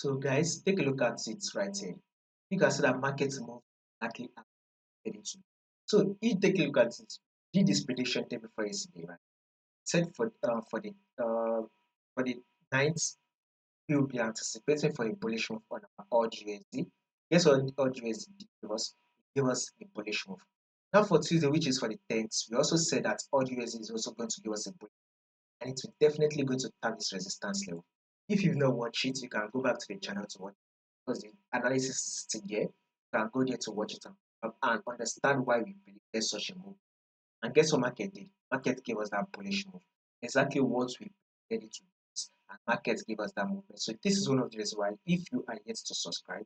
So guys, take a look at it right here. You can see that market move exactly as heading to. So if you take a look at it, did this prediction day before yesterday, right? It said for the ninth, we will be anticipating for a bullish move on our AUD USD. Guess what AUD USD did give us? It gave us a bullish move. Now for Tuesday, which is for the 10th, we also said that AUD USD is also going to give us a bullish, and it's definitely going to tap this resistance level. If you've not watched it, you can go back to the channel to watch it because the analysis is still there. You can go there to watch it and understand why we predicted such a move. And guess what market did? Market gave us that bullish move. Exactly what we predicted it to do. And market gave us that movement. So this is one of the reasons why if you are yet to subscribe,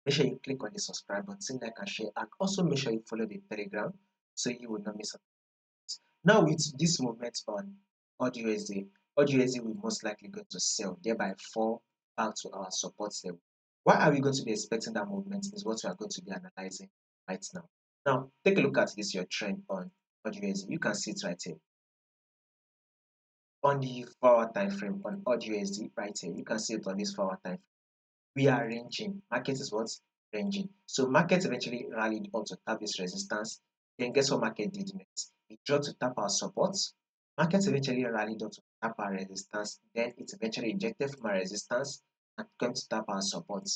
make sure you click on the subscribe button, like and share, and also make sure you follow the Telegram so you will not miss out. Now with this movement on AUD USD will most likely going to sell, thereby fall back to our support level. Why are we going to be expecting that movement is what we are going to be analyzing right now. Now, take a look at this, your trend on AUD USD. You can see it right here. On the 4-hour time frame on AUD USD right here, you can see it on this 4-hour time frame. We are ranging. Market is what? Ranging. So market eventually rallied up to tap this resistance. Then guess what market did next? It dropped to tap our support. Market eventually rallied up to tap our resistance. Then it eventually ejected from our resistance and came to tap our support.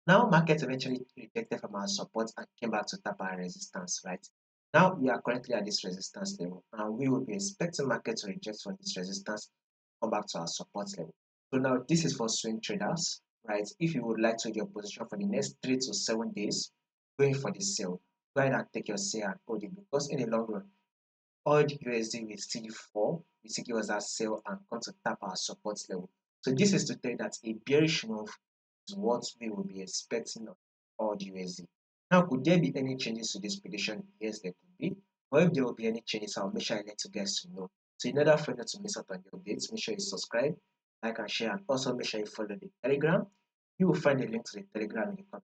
Now market eventually rejected from our support and came back to tap our resistance, right? Now we are currently at this resistance level and we will be expecting market to reject from this resistance, come back to our support level. So now this is for swing traders, right? If you would like to hold your position for the next 3 to 7 days, going for the sale, go ahead and take your sale and hold it because in the long run, AUD USD will still fall, will still give us that sale and come to tap our support level. So this is to tell you that a bearish move is what we will be expecting on AUD USD. Now, could there be any changes to this prediction? Yes, there could be. Or if there will be any changes, I'll make sure I let you guys to know. So in order for you not to miss out on the updates, make sure you subscribe, like and share, and also make sure you follow the Telegram. You will find the link to the Telegram in the comment